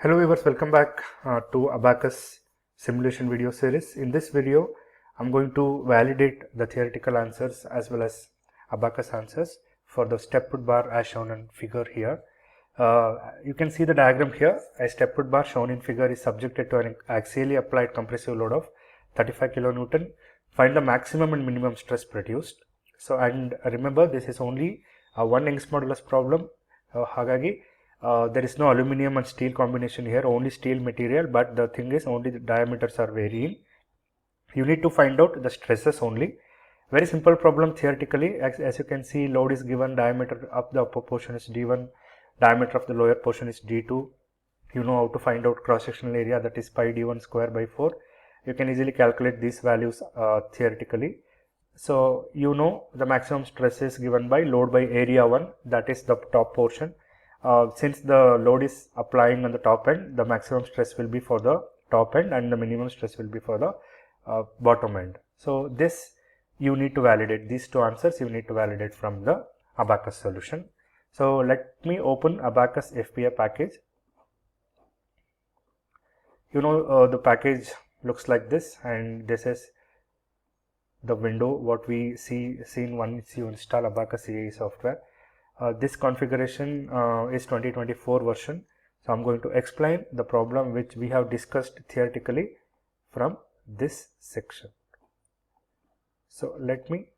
Hello viewers, welcome back to Abacus simulation video series. In this video, I'm going to validate the theoretical answers as well as Abacus answers for the step put bar as shown in figure here. You can see the diagram here. A step put bar shown in figure is subjected to an axially applied compressive load of 35 kilonewton. Find the maximum and minimum stress produced. So, and remember, this is only a one Young's modulus problem. Hagagi, there is no aluminum and steel combination here, only steel material, but the thing is only the diameters are varying. You need to find out the stresses only. Very simple problem theoretically. As you can see, load is given, diameter of the upper portion is d1, diameter of the lower portion is d2. You know how to find out cross sectional area, that is pi d1 square by 4. You can easily calculate these values theoretically. So you know the maximum stress is given by load by area 1, that is the top portion. Since the load is applying on the top end, the maximum stress will be for the top end and the minimum stress will be for the bottom end. So this you need to validate, these two answers you need to validate from the Abacus solution. So let me open Abacus FPA package. You know the package looks like this, and this is the window what we seen once you install Abacus CAE software. This configuration is 2024 version. So I'm going to explain the problem which we have discussed theoretically from this section. So let me,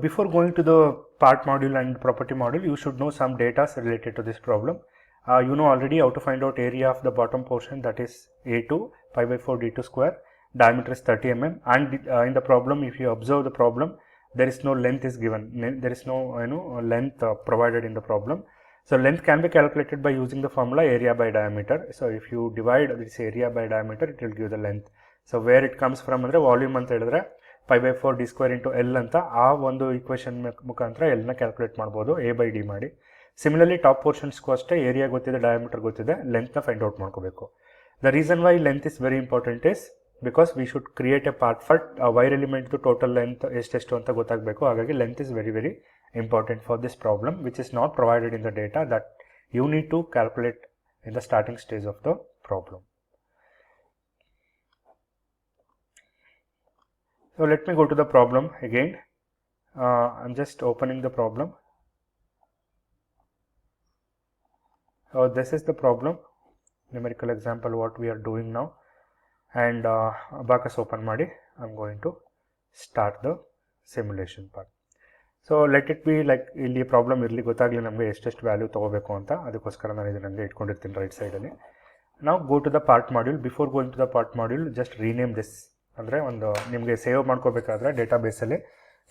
before going to the part module and property module, you should know some data related to this problem. You know already how to find out area of the bottom portion, that is A2 pi by 4 d2 square, diameter is 30 mm, and in the problem, if you observe the problem, there is no length is given, there is no length provided in the problem. So length can be calculated by using the formula area by diameter. So if you divide this area by diameter, it will give the length. So where it comes from andre volume anta helidre pi by 4 d square into L anta ಆ ಒಂದು equation ಮುಖಾಂತರ L ನ calculate ಮಾಡಬಹುದು a by d ಮಾಡಿ. Similarly top portions ಗೂ ಅಷ್ಟೇ area ಗೊತ್ತಿದೆ, diameter ಗೊತ್ತಿದೆ, length ನ find out ಮಾಡ್ಕೋಬೇಕು. The reason why length is very important is because we should create a part for wire element to total length ಎಷ್ಟು ಅಂತ ಗೊತ್ತಾಗಬೇಕು. ಹಾಗಾಗಿ length is very important for this problem, which is not provided in the data, that you need to calculate in the starting stage of the problem. So let me go to the problem again. I'm just opening the problem. So this is the problem, numerical example what we are doing now, and Abacus open ಮಾಡಿ I'm going to start the simulation part. So let it be like ಇಲ್ಲಿ problem ಇರಲಿ, ಗೊತ್ತಾಗಲಿ ನಮಗೆ ಎಷ್ಟೆಷ್ಟು value ತೊಗೋಬೇಕು ಅಂತ, ಅದಕ್ಕೋಸ್ಕರ ನಾನು ಇದನ್ನು ಇಟ್ಕೊಂಡಿರ್ತೀನಿ ರೈಟ್ ಸೈಡಲ್ಲಿ. ನಾವು go to the part module. Before going to the part module, just rename this, ಅಂದರೆ ಒಂದು ನಿಮಗೆ ಸೇವ್ ಮಾಡ್ಕೋಬೇಕಾದ್ರೆ ಡೇಟಾಬೇಸಲ್ಲಿ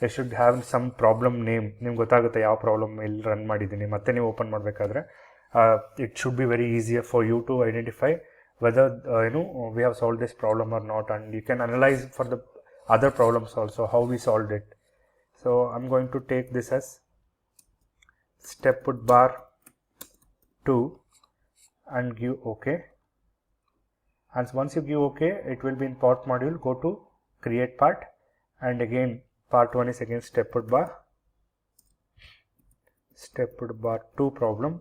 they should have some problem name. ನಿಮ್ಗೆ ಗೊತ್ತಾಗುತ್ತೆ ಯಾವ ಪ್ರಾಬ್ಲಮ್ ಎಲ್ಲಿ ರನ್ ಮಾಡಿದ್ದೀನಿ, ಮತ್ತೆ ನೀವು ಓಪನ್ ಮಾಡಬೇಕಾದ್ರೆ it should be very easier for you to identify whether we have solved this problem or not, and you can analyze for the other problems also how we solved it. So I'm going to take this as step put bar 2 and give OK, and once you give OK, it will be in part module. Go to create part, and again part 1 is again step put bar 2 problem.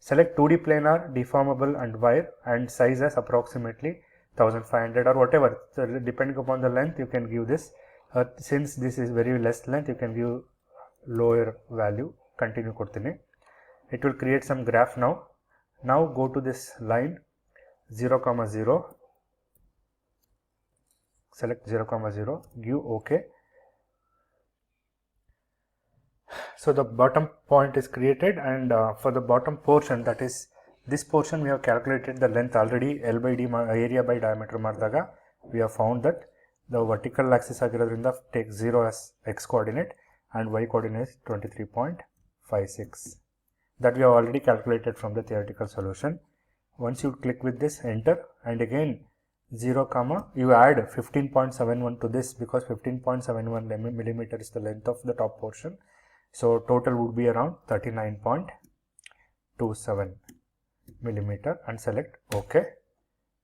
Select 2D planar, deformable and wire, and size as approximately 1500 or whatever. So depending upon the length, you can give this. Since this is very less length, you can give lower value. Continue ಕೊಡ್ತೀನಿ. It will create some graph now. Now go to this line 0,0. Select 0,0. Give OK. So the bottom point is created, and for the bottom portion, that is this portion, we have calculated the length already. L by d area by diameter ಮಾಡಿದಾಗ we have found that the vertical axis ಆಗಿರೋದ್ರಿಂದ take 0 as x coordinate and y coordinate is 23.56. That we have already calculated from the theoretical solution. Once you click with this, enter, and again 0, you add 15.71 to this, because 15.71 millimeter is the length of the top portion. So total would be around 39.27 millimeter, and select OK.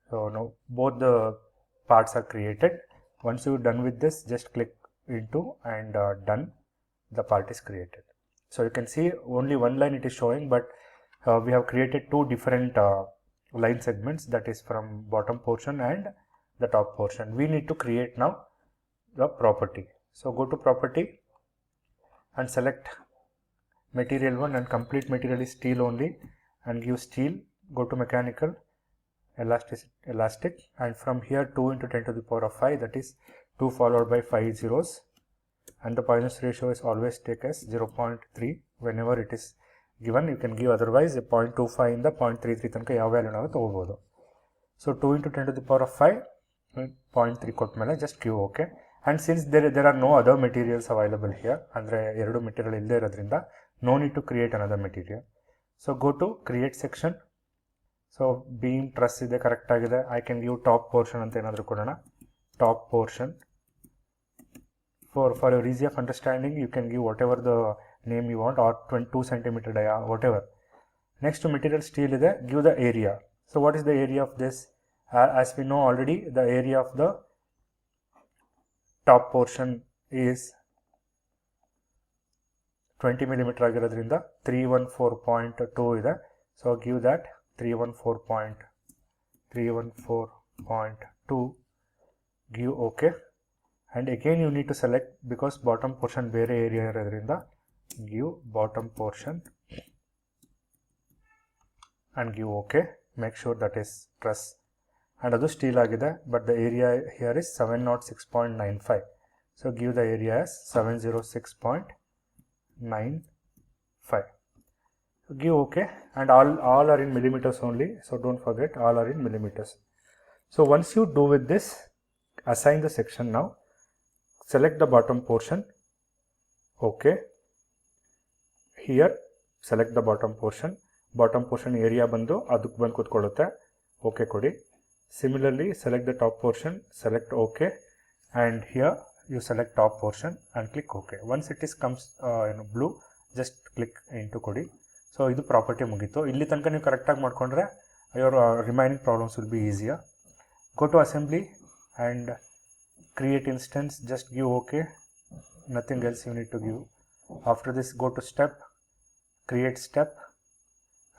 So now both the parts are created. Once you're done with this, just click into and done. The part is created. So you can see only one line it is showing, but we have created two different line segments, that is from bottom portion and the top portion. We need to create now the property. So go to property and select material 1, and complete material is steel only, and give steel. Go to mechanical, elastic, and from here 2 into 10 to the power of 5, that is 2 followed by 5 zeros, and the Poisson's ratio is always take as 0.3 whenever it is given. You can give otherwise a 0.25 in the 0.33 ತನಕ ಯಾವ value ನಾವು ತಗೋಬಹುದು. So 2 into 10 to the power of 5, 0.3 ಕೊಟ್ಟ ಮೇಲೆ just give OK. And since there are no other materials available here, ಅಂದರೆ ಎರಡು material ಇಲ್ಲದೆ ಇರೋದ್ರಿಂದ no need to create another material. So go to create section. So beam truss ಇದೆ, correct ಆಗಿದೆ. I can give top portion ಅಂತ ಏನಾದರೂ ಕೊಡೋಣ, top portion. For your easy of understanding, you can give whatever the name you want, or 22 cm dia, whatever. Next to material steel ಇದೆ, give the area. So what is the area of this? As we know already, the area of the top portion is 20 mm ಆಗಿರೋದ್ರಿಂದ 314.2 ಇದೆ. So give that 314.2, give OK. And again you need to select, because bottom portion ಬೇರೆ area ಇರೋದ್ರಿಂದ give bottom portion and give OK. Make sure that is truss, and ಅದು steel ಆಗಿದೆ, but the area here is 706.95. So give the area as 706.95. So give OK, and all are in millimeters only, so don't forget all are in millimeters. So once you do with this, assign the section now. Select the bottom portion, OK. Here select the bottom portion area ಬಂದು ಅದಕ್ಕೆ ಬಂದು ಕೂತ್ಕೊಳ್ಳುತ್ತೆ, OK ಕೊಡಿ. Similarly select the top portion, select OK, and here you select top portion and click OK. Once it is comes blue, just click into ಕೊಡಿ. So ಇದು property ಮುಗೀತು. ಇಲ್ಲಿ ತನಕ ನೀವು ಕರೆಕ್ಟಾಗಿ ಮಾಡ್ಕೊಂಡ್ರೆ your remaining problems will be easier. Go to assembly and create instance, just give OK, nothing else you need to give. After this go to step, create step,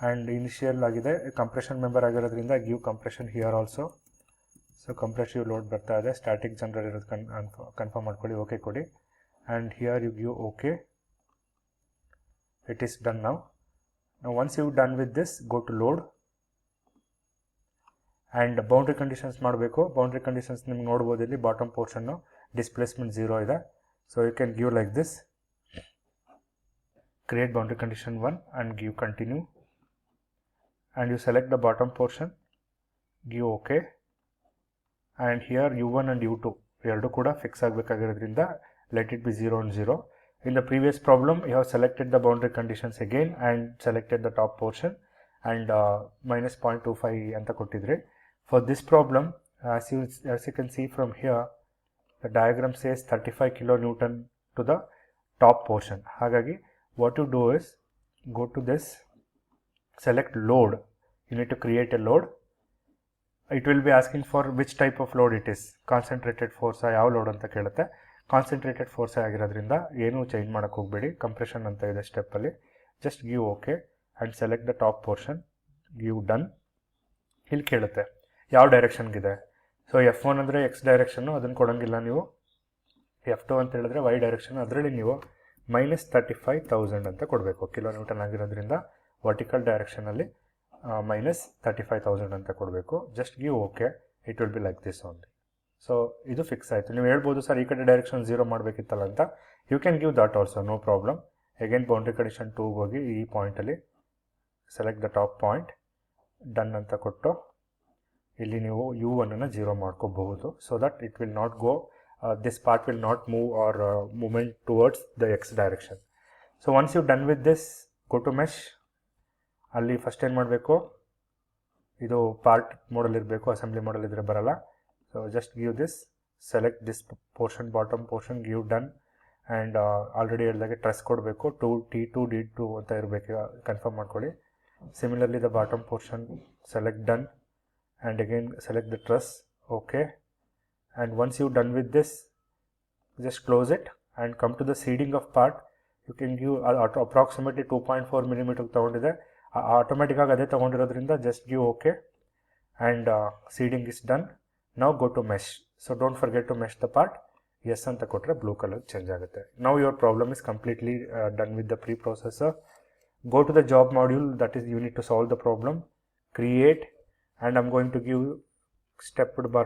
and initial ಆಗಿದೆ, compression member ಆಗಿರೋದ್ರಿಂದ give compression here also. So compressive load ಬರ್ತಾ ಇದೆ, static generator ಇರೋದು confirm ಮಾಡ್ಕೊಳ್ಳಿ, OK ಕೊಡಿ, and here you give OK. It is done now. Now once you done with this, go to load and boundary conditions ಮಾಡಬೇಕು. boundary conditions ನಿಮಗೆ ನೋಡಬಹುದು, ಇಲ್ಲಿ bottom portion displacement 0 ಇದೆ. So you can give like this, create boundary condition 1 and give continue, and you select the bottom portion, give OK, and here u1 and u2 ಎರಡು ಕೂಡ fix ಆಗಬೇಕಾಗಿರೋದ್ರಿಂದ let it be 0 and 0. In the previous problem you have selected the boundary conditions again and selected the top portion and minus 0.25 ಅಂತ ಕೊಟ್ಟಿದ್ರಿ. For this problem, as you can see from here, the diagram says 35 kilonewton to the top portion. ಹಾಗಾಗಿ what you do is go to this, select load. You need to create a load. It will be asking for which type of load it is. Concentrated force ಯಾವ load ಅಂತ ಕೇಳುತ್ತೆ. Concentrated force ಆಗಿರೋದ್ರಿಂದ ಏನು change ಮಾಡಕ್ಕೆ ಹೋಗಬೇಡಿ, compression ಅಂತ ಇದೆ step ಅಲ್ಲಿ. Just give OK and select the top portion, give done. ಇಲ್ಲಿ ಕೇಳುತ್ತೆ ಯಾವ ಡೈರೆಕ್ಷನ್ಗಿದೆ. ಸೊ F1 ಅಂದರೆ ಎಕ್ಸ್ ಡೈರೆಕ್ಷನ್ನು, ಅದನ್ನು ಕೊಡೋಂಗಿಲ್ಲ ನೀವು. F2 ಅಂತ ಹೇಳಿದ್ರೆ ವೈ ಡೈರೆಕ್ಷನ್, ಅದರಲ್ಲಿ ನೀವು -35,000 ಅಂತ ಕೊಡಬೇಕು. ಕಿಲೋಮೀಟರ್ ಆಗಿರೋದ್ರಿಂದ ವರ್ಟಿಕಲ್ ಡೈರೆಕ್ಷನಲ್ಲಿ -35,000 ಅಂತ ಕೊಡಬೇಕು. Just give okay, it will be like this only. So ಇದು ಫಿಕ್ಸ್ ಆಯಿತು. ನೀವು ಹೇಳ್ಬೋದು ಸರ್ ಈ ಕಡೆ ಡೈರೆಕ್ಷನ್ 0 ಮಾಡಬೇಕಿತ್ತಲ್ಲ ಅಂತ. You can give that also, no problem. Again boundary condition 2 ಹೋಗಿ ಈ ಪಾಯಿಂಟಲ್ಲಿ select the top point, done ಅಂತ ಕೊಟ್ಟು ಇಲ್ಲಿ ನೀವು u1 ಅನ್ನು 0 ಮಾಡ್ಕೋಬಹುದು. So that it will not go, this part will not move or movement towards the x direction. So once you done with this, go to mesh. ಅಲ್ಲಿ first ಏನು ಮಾಡಬೇಕು, ಇದು ಪಾರ್ಟ್ ಮೋಡಲ್ ಇರಬೇಕು, ಅಸೆಂಬ್ಲಿ ಮೋಡಲ್ ಇದ್ರೆ ಬರಲ್ಲ. So just give this, select this portion, bottom portion, give done. And already ಹೇಳಿದಾಗೆ truss ಕೊಡಬೇಕು, T2 D2 ಅಂತ ಇರಬೇಕು, ಕನ್ಫರ್ಮ್ ಮಾಡ್ಕೊಳ್ಳಿ. Similarly the bottom portion, select done and again select the truss, okay. And once you done with this, just close it and come to the seeding of part. You can give approximately 2.4 mm ತಗೊಂಡಿದೆ, automatic ಆಗಿ ಅದೇ ತೊಗೊಂಡಿರೋದ್ರಿಂದ just give okay and seeding is done. Now go to mesh. So don't forget to mesh the part. Yes ಅಂತ ಕೊಟ್ಟರೆ blue colour change ಆಗುತ್ತೆ. Now your problem is completely done with the preprocessor. Go to the job module, that is you need to solve the problem, create, and I'm going to give step bar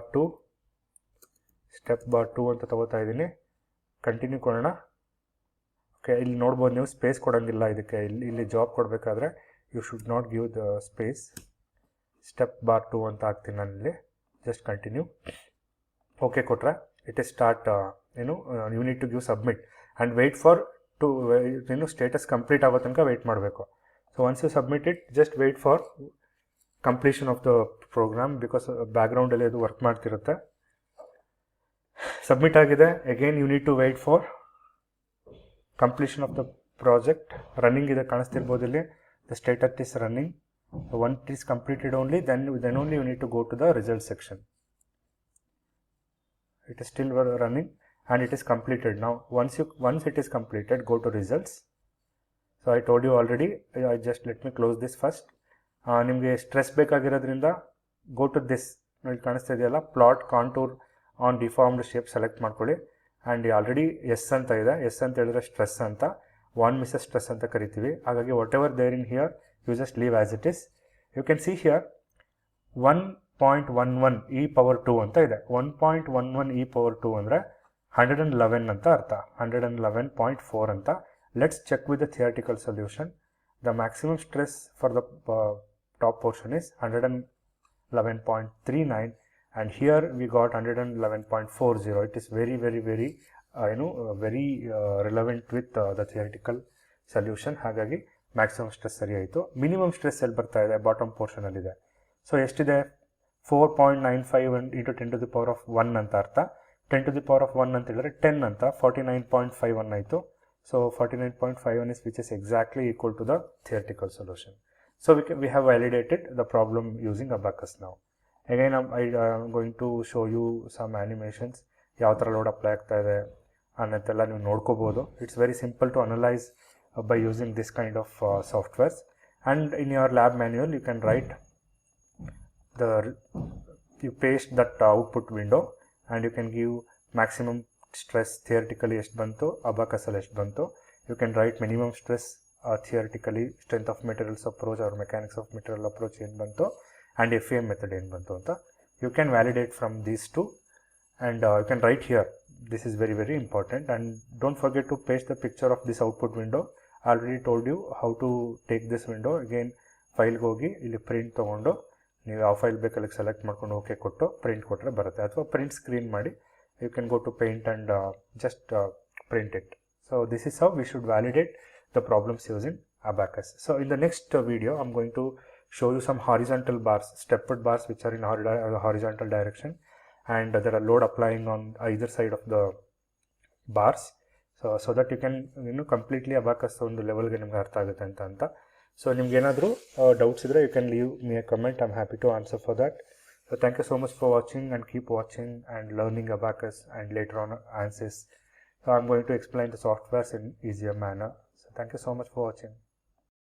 2 ಅಂತ ತಗೋತಾ ಇದ್ದೀನಿ. Continue ಕೊಡೋಣ. Okay, ಇಲ್ಲಿ ನೋಡ್ಬೋದು ನೀವು space ಕೊಡೋಂಗಿಲ್ಲ ಇದಕ್ಕೆ. ಇಲ್ಲಿ job ಕೊಡಬೇಕಾದ್ರೆ you should not give the space. Step bar 2 ಅಂತ ಹಾಕ್ತೀನಿ ನಾನು ಇಲ್ಲಿ. Just continue. ಓಕೆ ಕೊಟ್ಟರೆ it is start. You need to give submit and wait for status complete ಆಗೋ ತನಕ ವೆಯ್ಟ್ ಮಾಡಬೇಕು. So once you submit it, just wait for completion of the program, because ಬ್ಯಾಕ್ಗ್ರೌಂಡಲ್ಲಿ ಅದು ವರ್ಕ್ ಮಾಡ್ತಿರುತ್ತೆ. Submit ಆಗಿದೆ. Again you need to wait for completion of the project. Running ಇದೆ, ಕಾಣಿಸ್ತಿರ್ಬೋದು ಇಲ್ಲಿ. The status is running. Once it is completed only, then only you need to go to the result section. It is still running and it is completed. Now once it is completed, go to results. So I told you already, let me close this first. ನಿಮಗೆ stress ಬೇಕಾಗಿರೋದ್ರಿಂದ go to this. ಇಲ್ಲಿ ಕಾಣಿಸ್ತಾ ಇದೆಯಲ್ಲ, plot contour on deformed shape select ಮಾಡ್ಕೊಳ್ಳಿ. And already S ಅಂತ ಇದೆ. S ಅಂತ ಹೇಳಿದ್ರೆ ಸ್ಟ್ರೆಸ್ ಅಂತ, ಒನ್ ಮಿಸಸ್ ಸ್ಟ್ರೆಸ್ ಅಂತ ಕರಿತೀವಿ. ಹಾಗಾಗಿ whatever there in here you just leave as it is. You can see here 1.11 e⁻² ಅಂತ ಇದೆ. 1.11 e⁻² ಅಂದರೆ 111 ಅಂತ ಅರ್ಥ. 111.4 ಅಂತ. Let's check with the theoretical solution. The maximum stress for the top portion is 111.39 and here we got 111.40. It is very relevant with the theoretical solution. ಹಾಗಾಗಿ maximum stress ಸರಿ ಆಯಿತು. Minimum stress ಎಲ್ಲಿ ಬರ್ತಾ ಇದೆ? ಬಾಟಮ್ ಪೋರ್ಷನಲ್ಲಿದೆ. ಸೊ ಎಷ್ಟಿದೆ? 4.95 into 10 to the power of 1 ಅಂತ ಅರ್ಥ. 10 to the power of 1 ಅಂತ ಹೇಳಿದ್ರೆ 10 ಅಂತ 49.51 ಆಯಿತು. So 49.51 is which is exactly equal to the theoretical solution. So we have validated the problem using Abaqus now. Again I am going to show you some animations. ಯಾವ ಥರ load apply ಆಗ್ತಾ ಇದೆ ಅನ್ನೋದೆಲ್ಲ ನೀವು ನೋಡ್ಕೋಬೋದು. It's very simple to analyse by using this kind of softwares. And in your lab manual you can write you paste that output window and you can give maximum stress theoretically ಎಷ್ಟು ಬಂತು, Abaqus ಅಲ್ಲಿ ಎಷ್ಟು ಬಂತು. You can write minimum stress theoretically, strength of materials approach or mechanics of material approach ಏನು ಬಂತು, and FEM method ಏನು ಬಂತು ಅಂತ. You can validate from these two and you can write here. This is very important, and don't forget to paste the picture of this output window. I already told you how to take this window. Again file ಗೆ ಹೋಗಿ ಇಲ್ಲಿ print ತೊಗೊಂಡು ನೀವು ಯಾವ file ಬೇಕಲ್ಲಿ select ಮಾಡ್ಕೊಂಡು okay ಕೊಟ್ಟು print ಕೊಟ್ಟರೆ ಬರುತ್ತೆ. ಅಥವಾ ಪ್ರಿಂಟ್ ಸ್ಕ್ರೀನ್ ಮಾಡಿ you can go to paint and just print it. So this is how we should validate the problems using Abaqus. So in the next video I'm going to show you some horizontal bars, stepped bars which are in horizontal direction, and there are load applying on either side of the bars, so that you can completely Abaqus ಒಂದು ಲೆವೆಲ್ಗೆ ನಿಮ್ಗೆ ಅರ್ಥ ಆಗುತ್ತೆ ಅಂತ. So ನಿಮ್ಗೆ ಏನಾದರೂ doubts ಇದ್ದರೆ you can leave me a comment. I'm happy to answer for that. So thank you so much for watching, and keep watching and learning Abaqus, and later on ANSYS. So I'm going to explain the softwares in easier manner. So thank you so much for watching.